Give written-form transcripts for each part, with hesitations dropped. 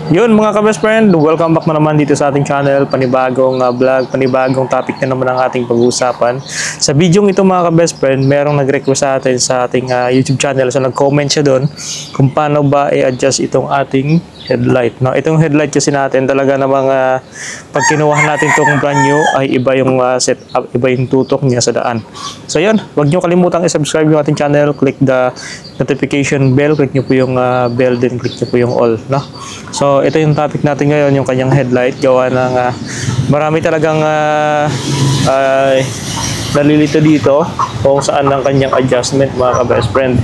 Yun mga ka-best friend, welcome back na naman dito sa ating channel. Panibagong vlog, panibagong topic na naman ang ating pag-uusapan. Sa video ito mga ka-best friend, merong nag-request sa atin sa ating YouTube channel. So nag-comment siya doon kung paano ba i-adjust itong ating headlight. No? Itong headlight kasi natin talaga namang pag kinuha natin itong brand new ay iba yung setup, iba yung tutok niya sa daan. So yun, huwag nyo kalimutang i-subscribe yung ating channel, click the notification bell, click nyo po yung bell, then click nyo po yung all. No? So ito yung topic natin ngayon, yung kanyang headlight. Gawa ng marami talagang nalilito dito kung saan ang kanyang adjustment mga ka-best friend.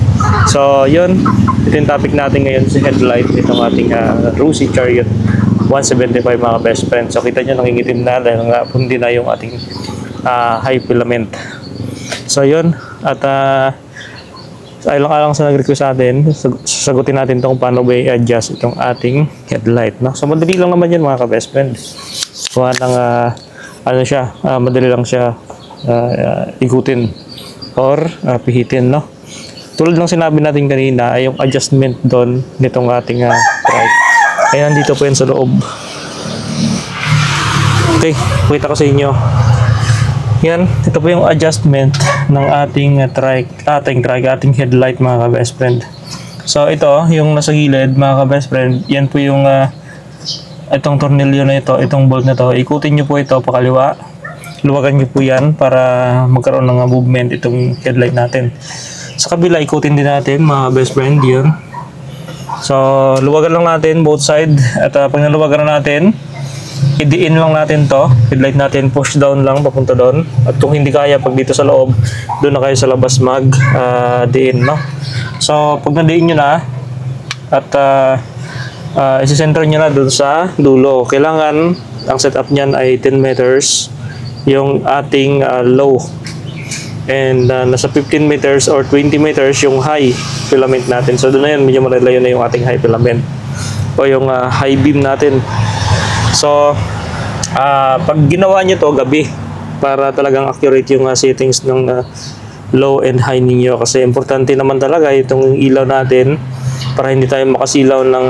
So yun, ito yung topic natin ngayon, si headlight itong ating Rusi Chariot 175 mga ka-best friend. So kita nyo nangingitim na dahil nga pundi na yung ating high filament. So yun, at alang-alang sa nag-request sa atin, sasagutin natin kung paano ba i-adjust itong ating headlight. No? So madali lang naman yan mga ka-best friend. Kuha ng madali lang siya ikutin or pihitin. No? Tulad ng sinabi natin kanina ay yung adjustment doon nitong ating trike. Kaya nandito po yan sa loob. Okay, pakita ko sa inyo. Yan, ito po yung adjustment ng ating ating headlight mga ka-best friend. So ito, yung nasa gilid mga ka-best friend, yan po yung itong tornilyo na ito, itong bolt na ito. Ikutin nyo po ito pakaliwa. Luwagan nyo po yan para magkaroon ng movement itong headlight natin. Sa kabila, ikutin din natin mga best friend, yun. So luwagan lang natin both side at pag naluwagan na natin, i-diin lang natin to, headlight natin, push down lang papunta doon. At kung hindi kaya pag dito sa loob, doon na kayo sa labas diin, no? So pag na-diin nyo na at isi-center nyo na doon sa dulo, kailangan ang setup nyan ay 10 meters yung ating low, and nasa 15 meters or 20 meters yung high filament natin. So doon na yan, medyo malalayo na yung ating high filament o yung high beam natin. So, pag ginawa nyo to gabi, para talagang accurate yung settings ng low and high ninyo. Kasi importante naman talaga itong ilaw natin para hindi tayo makasilaw ng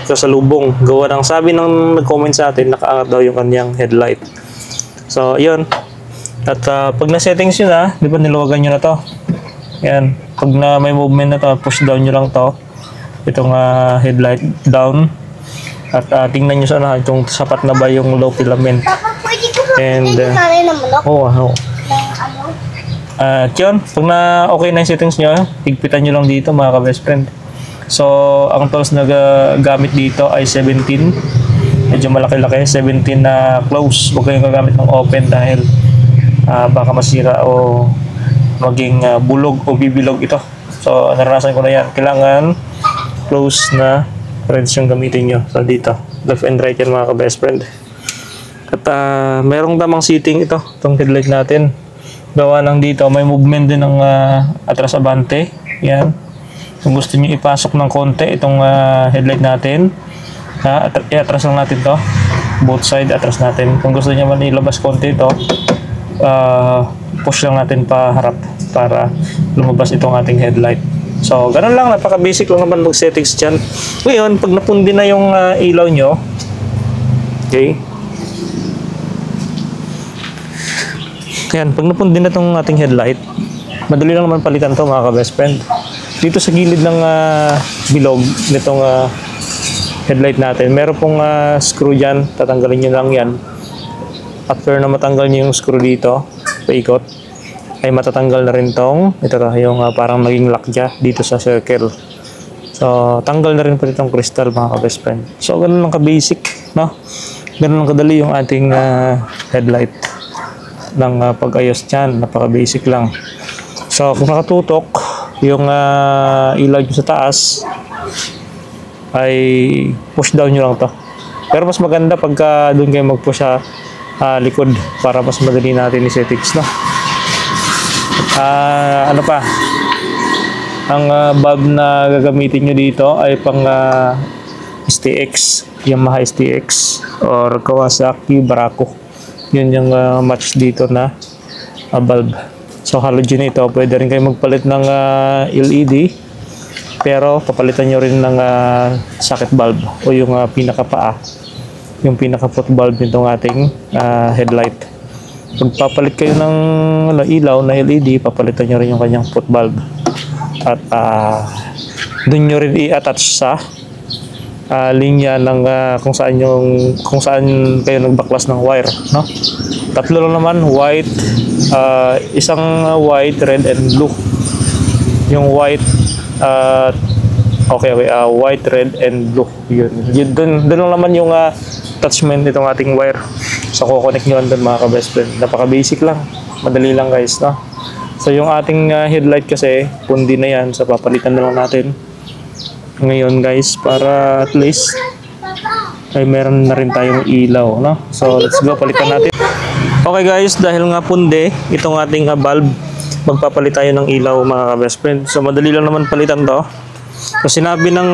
kasalubong. Gawa ng sabi ng nag-comment sa atin, nakaangat daw yung kanyang headlight. So, yun. At pag na-settings nyo na, di ba niluwagan nyo na to? Yan. Pag na may movement na to, push down nyo lang to. Itong headlight down. At tingnan nyo sana kung sapat na ba yung low filament. And yun, pag na okay na yung settings nyo, higpitan nyo lang dito mga ka-best friend. So ang tools na gamit dito ay 17. Medyo malaki-laki, 17 na close. Huwag kayong gagamit ng open dahil baka masira o maging bulog o bibilog ito. So naranasan ko na yan. Kailangan close na threads yung gamitin nyo. So dito, left and right yan mga ka-best friend. At merong tamang seating ito, itong headlight natin. Gawa ng dito, may movement din ng atras abante. Yan. Kung gusto nyo ipasok ng konti itong headlight natin, i-atras lang natin to. Both side, atras natin. Kung gusto nyo man ilabas konti ito, push lang natin pa harap para lumabas itong ating headlight. So, ganun lang, napaka-basic lang naman mag-settings dyan. Ngayon, pag napundi na yung ilaw nyo, okay, yan, pag napundi na itong ating headlight, madali lang naman palitan to mga ka-best friend. Dito sa gilid ng bilog nitong headlight natin, meron pong screw dyan, tatanggalin nyo lang yan. After na matanggal nyo yung screw dito, paikot, ay matatanggal na rin tong ito yung parang naging lock dito sa circle. So tanggal na rin po itong crystal mga ka-best friend. So ganun lang ka-basic, no? Ganun lang kadali yung ating headlight ng pag-ayos dyan. Napaka-basic lang. So kung nakatutok yung ilaw nyo sa taas, ay push down nyo lang to. Pero mas maganda pagka doon kayo mag-push sa likod para mas madali natin i-settings, no? Ano pa, ang bulb na gagamitin nyo dito ay pang STX, Yamaha STX or Kawasaki Barako. Yun yung match dito na bulb. So halogen ito, pwede rin kayo magpalit ng LED Pero papalitan nyo rin ng socket valve o yung pinakapaa, yung pinaka foot valve nitong ating headlight. Pag papalit kayo ng ilaw na LED, papalitan nyo rin yung kanyang foot valve. At dun nyo rin i-attach sa linya ng kung saan kayo nagbaklas ng wire, no? Tatlo lang naman, white, isang white, red and blue. Yung white white, red and blue. Yun dun lang naman yung attachment nitong ating wire. So kukonek nyo lang dun mga ka-best friend. Napaka basic lang, madali lang guys, no? So yung ating headlight kasi pundi na yan, so papalitan na lang natin ngayon guys, para at least ay meron na rin tayong ilaw, no? So let's go, palitan natin. Okay guys, dahil nga pundi itong ating valve, magpapalit tayo ng ilaw mga ka-best friend. So madali lang naman palitan to. So sinabi ng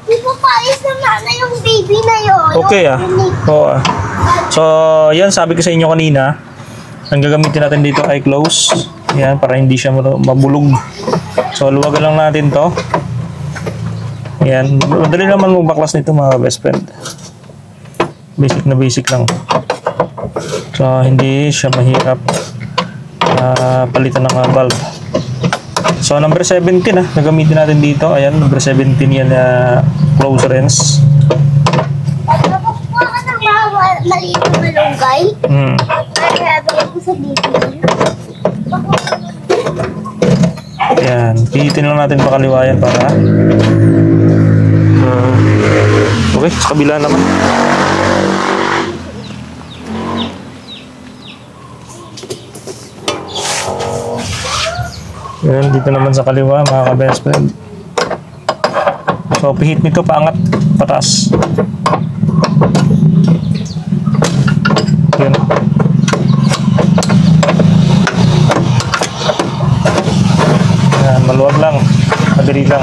di ba pais na yung baby na yun? okay oo. So yan, sabi ko sa inyo kanina, ang gagamitin natin dito ay close. Yan, para hindi siya mabulog. So luwagan lang natin to. Yan, madali naman magbaklas nito mga best friend. Basic na basic lang. So hindi siya mahirap palitan ng valve. So number 17 gagamitin natin dito. Ayan, number 17 yan close wrench. Nakakuha ka ng maliit na malunggay? Kaya gawin ko sa dito. Yan, pihitin lang natin pakaliwa yan para okay, sa kabila naman. Yan, dito naman sa kaliwa mga ka-best friend. So pihit nito paangat, pataas. Yan. Yan, maluwag lang, madali lang.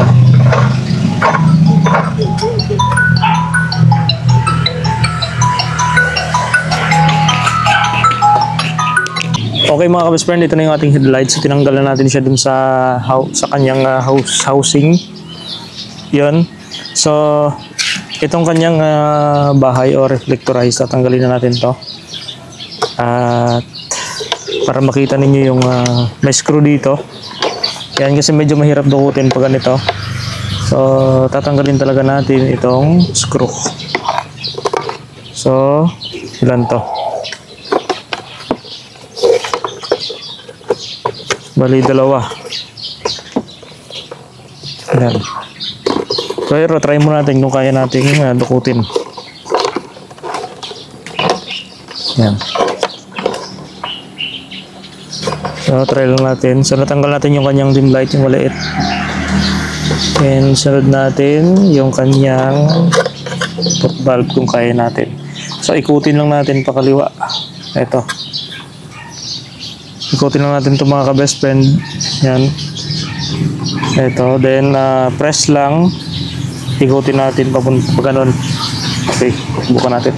Okay mga ka-best friend, ito na yung ating headlights. So, tinanggalan natin siya dun sa kanyang housing. Yun. So, itong kanyang bahay o reflectorize, tatanggalin na natin to. At para makita ninyo yung may screw dito. Yan, kasi medyo mahirap dukutin pag ganito. So, tatanggalin talaga natin itong screw. So, ilan to? Bali, dalawa. Yan. Pero try mo natin kung kaya natin dukutin. Yan. So, try lang natin. So, natanggal natin yung kanyang dim light, yung maliit. And sunod natin yung kanyang foot valve kung kaya natin. So, ikutin lang natin pakaliwa. Ito. Ikutin lang natin ito mga ka-best friend. Yan. Ito. Then, press lang. Ikutin natin pa ganun. Okay. Buka natin.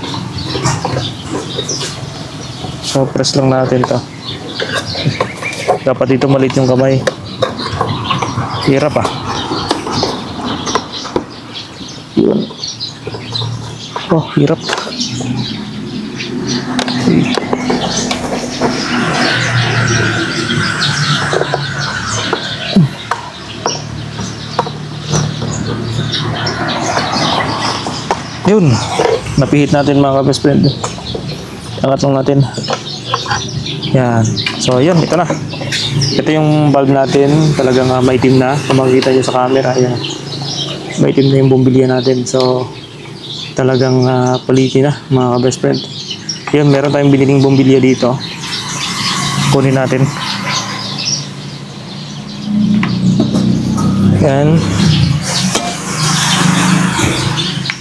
So, press lang natin ito. Dapat dito maliit yung kamay. Hirap Yun. Oh, hirap. Yun, napihit natin mga ka-best friend. Angat lang natin. Yan. So, yun, ito na. Ito yung valve natin. Talagang maitim na. Kung makikita nyo sa camera, yan. Maitim na yung bumbilya natin. So, talagang paliki na mga ka-best friend. Yun, meron tayong biniling bumbilya dito. Kunin natin. Yan.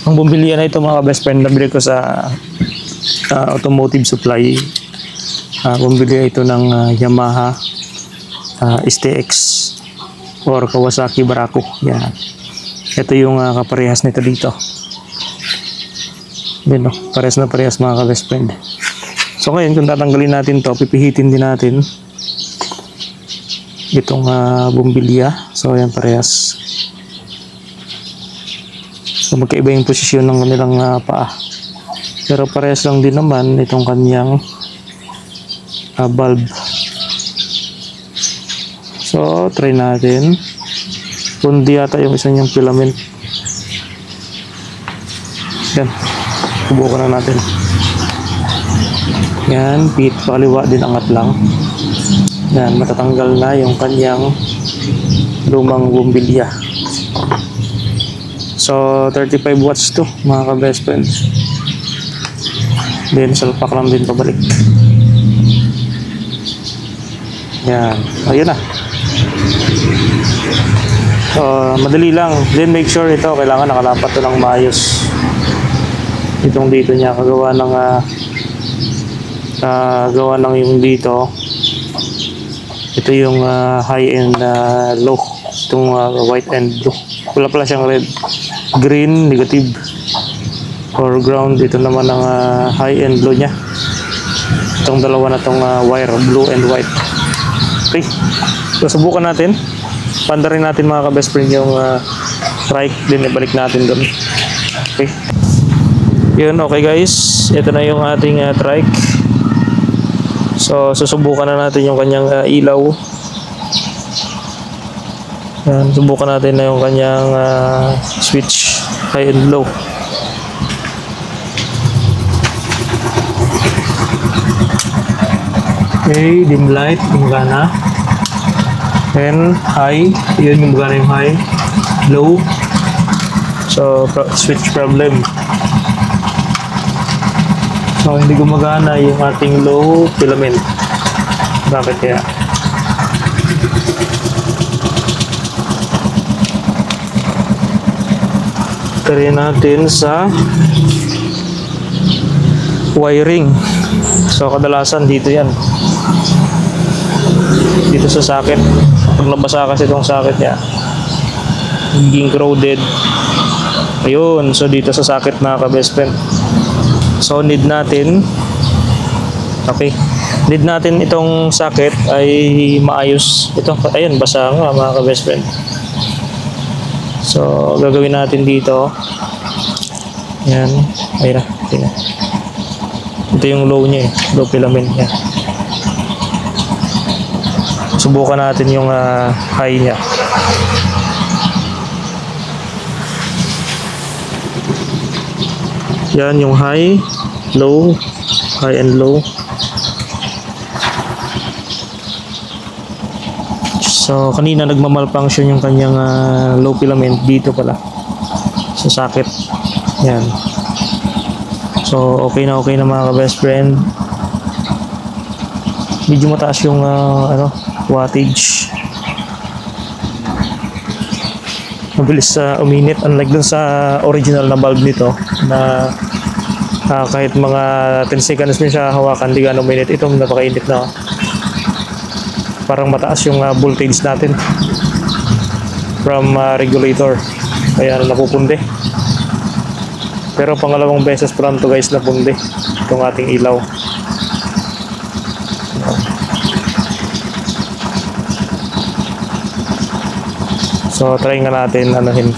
Ang bumbilya na ito mga ka-best friend, nabili ko sa automotive supply. Bumbilya ito ng Yamaha STX or Kawasaki Barako. Yan. Ito yung kaparehas nito dito. Yan, no? Parehas na parehas mga ka-best friend. So ngayon, kung tatanggalin natin to, pipihitin din natin itong bumbilya. So yan, parehas. So magkaiba yung posisyon ng kanilang paa. Pero parehas lang din naman itong kanyang bulb. So try natin. Kundi yata yung isa niyang filament. Yan. Subukan na natin. Yan. Pihit pakaliwa din, angat lang. Yan. Matatanggal na yung kanyang lumang bumbilya. So 35 watts to mga ka-best friend. Then salpak lang din pabalik. Yan. Ayun na. So madali lang. Then make sure ito kailangan nakalapat to ng maayos. Itong dito niya kagawa ng gawa ng yung dito. Ito yung high and low. Itong white and blue. Wala pala siyang red. Green, negative. Or ground. Ito naman ang high and low niya. Itong dalawa na itong wire. Blue and white. Okay. So subukan natin. Pandarin natin mga ka-best friend yung trike. Then ibalik natin doon. Okay. Yun, okay guys. Ito na yung ating trike. So susubukan na natin yung kanyang ilaw. Yan, subukan natin na yung kanyang switch high and low. Okay, dim light, gumagana. And high, yun yung gumagana yung high. Low. So switch problem. So hindi gumagana yung ating low filament. Bakit kaya? Try natin sa wiring. So kadalasan dito yan. Dito sa socket. Pag nabasa kasi itong socket niya, naging crowded. Ayun. So dito sa socket mga ka-best friend. So need natin. Okay. Need natin itong socket ay maayos. Ito. Ayun. Basa nga mga ka-best friend. So, gagawin natin dito. Yan. Ayun na. Ito yung low niya eh. Low filament niya. Subukan natin yung high niya. Yan yung high, low, high and low. So kanina nagmamalfunction yung kanyang low filament dito pala sa socket. Yan. So okay na mga ka-best friend. Medyo mataas yung wattage. Mabilis uminit unlike dun sa original na bulb nito na kahit mga 10 seconds mo siya hawakan di gaano uminit. Ito napakainit na. Parang mataas yung voltage natin from regulator, kaya napupundi. Pero pangalawang beses pa lang to guys napundi itong ating ilaw. So try nga natin anuhin.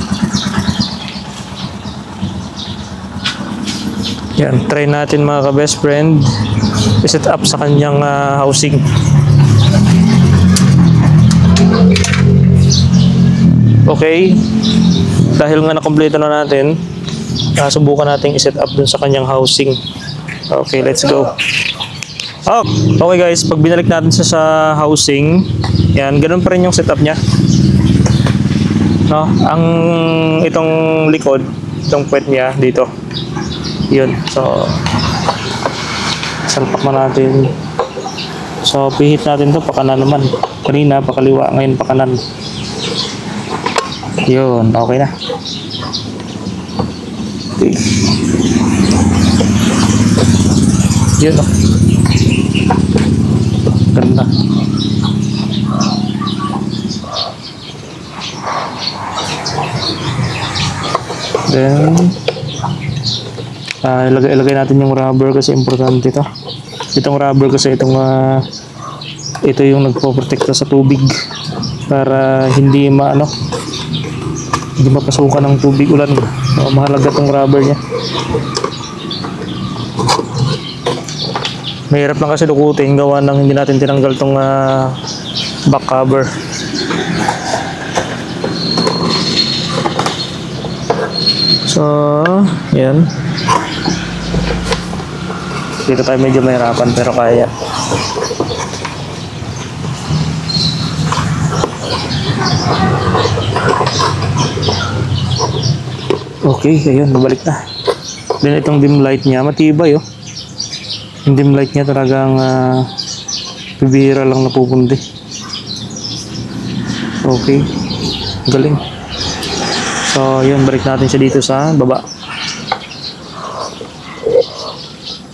Yan, try natin mga ka-best friend i-set up sa kanyang housing. Okay, dahil nga nakompleto na natin, subukan natin i-set up dun sa kanyang housing. Okay, let's go. Okay guys, pag binalik natin sa housing, yan, ganun pa rin yung setup niya. No, ang itong likod, itong puwet niya dito. Yun, so salpak na natin. So pihit natin to pakanan naman. Kanina pakaliwa, ngayon pakanan. Yun, okay na. Okay. Yun, oh. Ganda. Then ilagay natin yung rubber kasi importante ito. Itong rubber kasi ito yung nagpo-protekta sa tubig para hindi hindi mapasukan ng tubig ulan. So, mahalaga tong rubber niya. Mahirap lang kasi dukutin gawa ng hindi natin tinanggal tong back cover. So, yan. Dito tayo medyo mahirapan pero kaya. Okay, ayun, babalik na. Then itong dim light niya, matibay oh. Yung dim light niya talagang bibihira lang napupundi. Okay, galing. So yun, balik natin siya dito sa baba.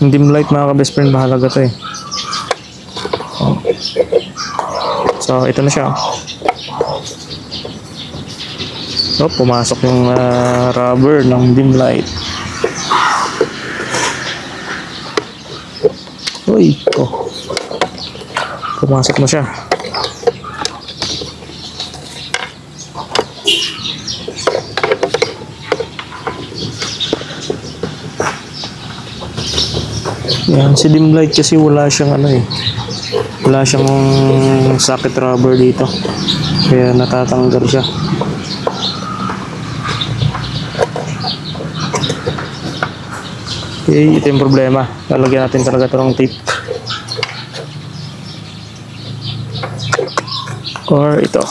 Yung dim light mga ka-best friend, mahalaga to eh. So ito na siya. So pumasok yung rubber ng dim light. Uy, oh. Pumasok na siya. Yan, si dim light kasi wala siyang wala siyang socket rubber dito. Kaya natatanggal siya. Okay, ito yung problema. Lalagyan natin talaga ito ng tape. Or ito.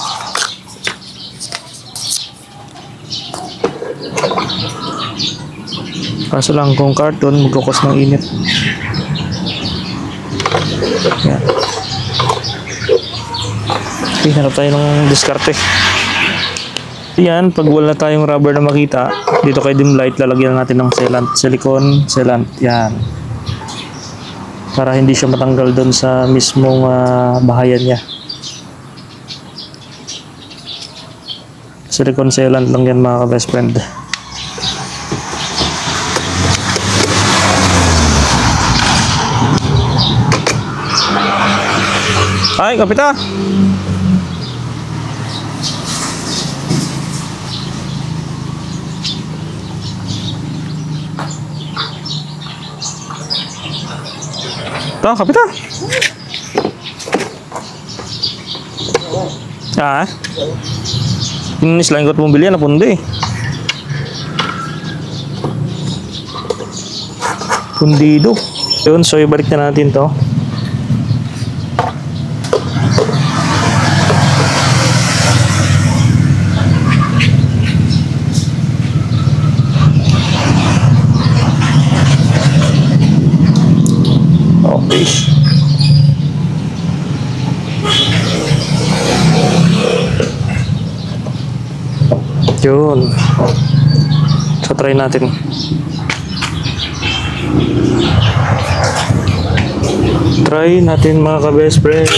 Kaso lang kung carton, magkukos ng init. Yan. Okay, hanap tayo ng diskarte. Yan, pag wala tayong rubber na makita, dito kay dim light, lalagyan natin ng sealant, silicone sealant. Yan. Para hindi siya matanggal doon sa mismong bahayan niya. Silicone sealant lang yan mga ka-best friend. Ay, kapita! Ito, kapita! Ah? Yung islanggot mong bilihan, napundi. Pundido. Yun, so ibalik na natin to. Okay. Yun. So try natin. Try natin mga ka-best friend.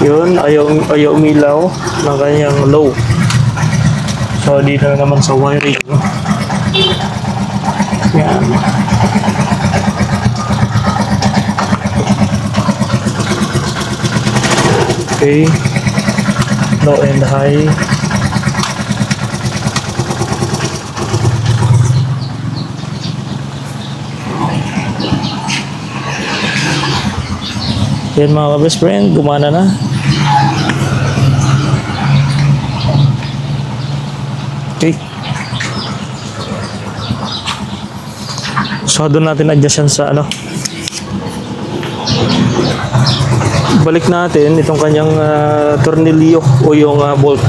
Yun, ayaw umilaw ng kanyang low. So dito na naman sa wiring. Yan. Okay. Low and high. Yan mga ka-best friend, gumana na. Okay. So doon natin adjust yan sa balik natin itong kanyang tornilyo o yung bolt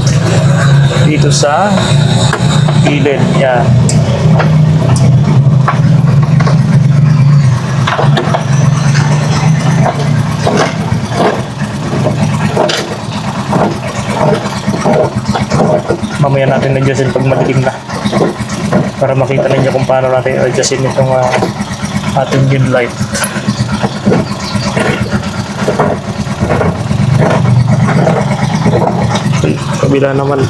dito sa gilid. Yan. Mamaya natin adjustin pag madilim na para makita ninyo kung paano natin adjustin itong ating dim light. Okay, kabila naman.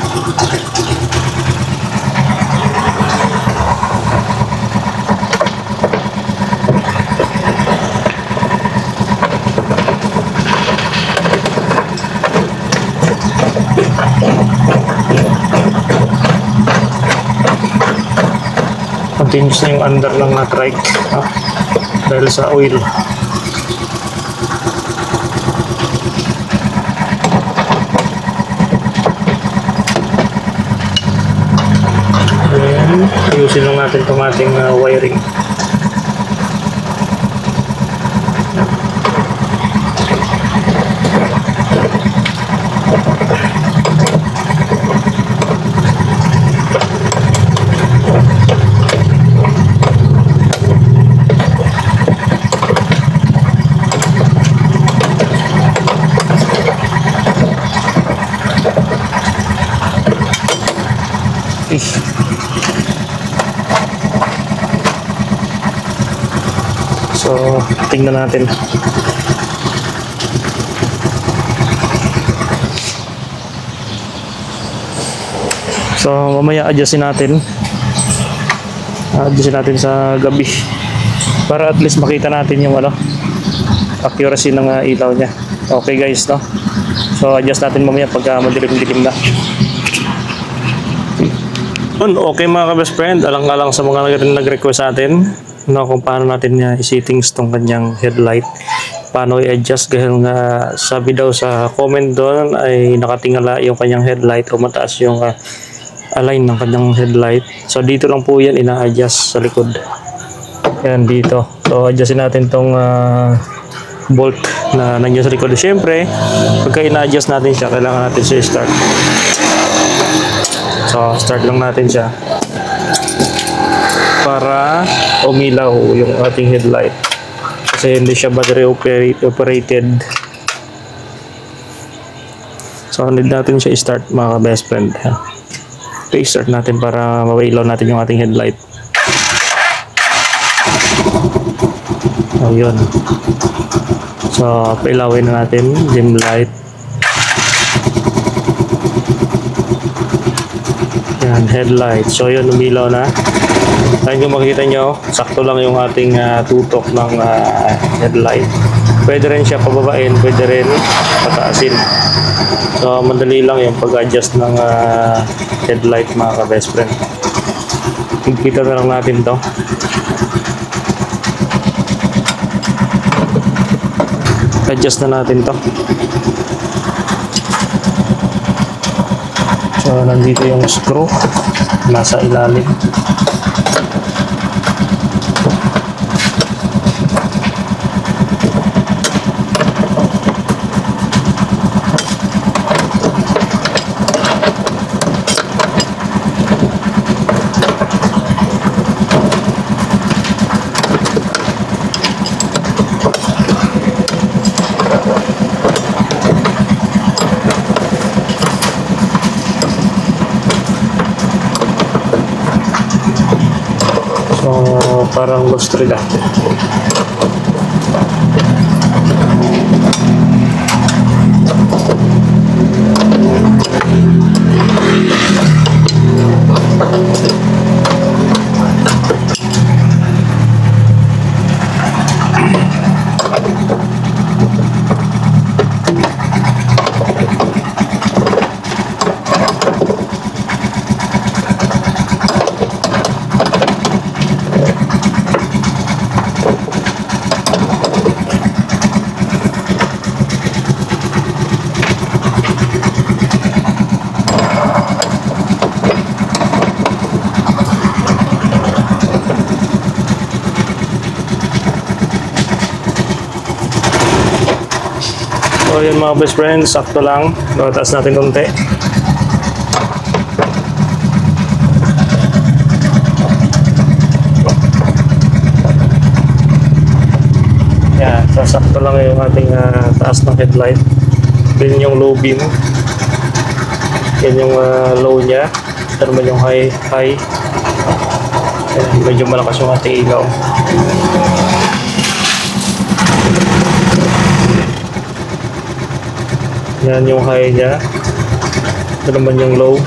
continuous na yung under ng trike, no? Dahil sa oil. Ayan, ayusin lang natin itong ating wiring. So, tingnan natin. So, mamaya adjustin natin. Adjustin natin sa gabi. Para at least makita natin yung accuracy ng ilaw niya. Okay guys, no? So, adjust natin mamaya pagka madilim-dilim na. Okay mga ka-best friend, alang-alang sa mga nag-request sa atin, no, kung paano natin i-settings tong kanyang headlight, paano i-adjust, dahil nga sabi daw sa comment doon ay nakatingala yung kanyang headlight o mataas yung align ng kanyang headlight. So dito lang po yan ina-adjust sa likod, yan dito. So adjustin natin tong bolt na nandiyan sa likod. Siyempre pagka ina-adjust natin siya, kailangan natin siya start. So start lang natin siya para umilaw yung ating headlight, kasi hindi siya battery operated. So need natin siya i-start mga best friend. I-start natin para mawailaw natin yung ating headlight. Ayun. So pailawin na natin, dim light. Yan, headlight. So yun, umilaw na. Ayun, kung makikita nyo, sakto lang yung ating tutok ng headlight. Pwede rin siya pababain, pwede rin pataasin. So madali lang yung pag-adjust ng headlight mga ka-best friend. Kita na lang natin to. Adjust na natin to. So nandito yung screw, nasa ilalim. Parang lustrida. So yun mga best friends, sakto lang. Taas natin konti. Yan, so sakto lang yung ating taas ng headlight. Then yung low beam. Yan yung low niya. Ito naman yung high. Yan, medyo malakas yung ating ilaw. Yan yung high niya. Ito naman yung low.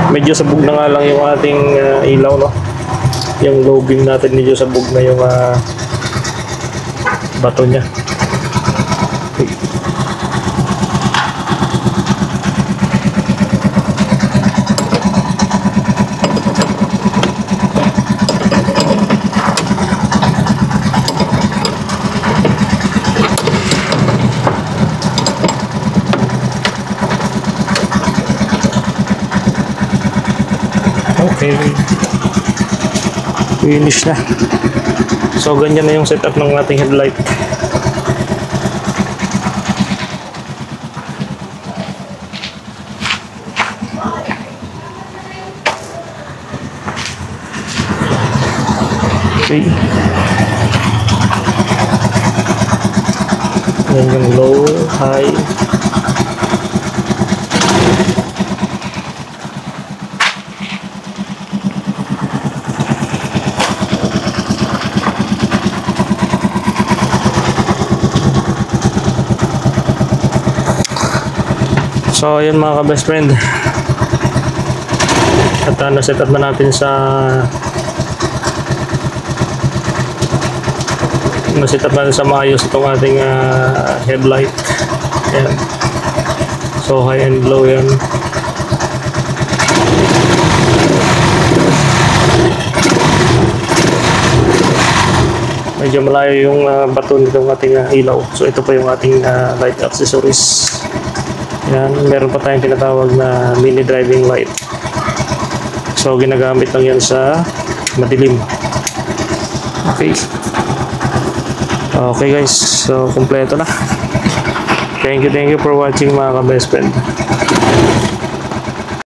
Medyo sabog na nga lang yung ating ilaw, no? Yung low beam natin, medyo sabog na yung bato niya. Okay. Finish na. So, ganyan na yung setup ng ating headlight. Okay. Yan yung low, high. So, ayan mga ka-best friend. At na-set up na natin sa na-set up natin sa maayos itong ating headlight. Ayan. So, high and low yan. Medyo malayo yung baton nitong ating ilaw. So, ito pa yung ating light accessories. Yan, meron pa tayong tinatawag na mini driving light. So, ginagamit lang yan sa madilim. Okay. Okay guys, so kumpleto na. Thank you for watching mga ka-best friend.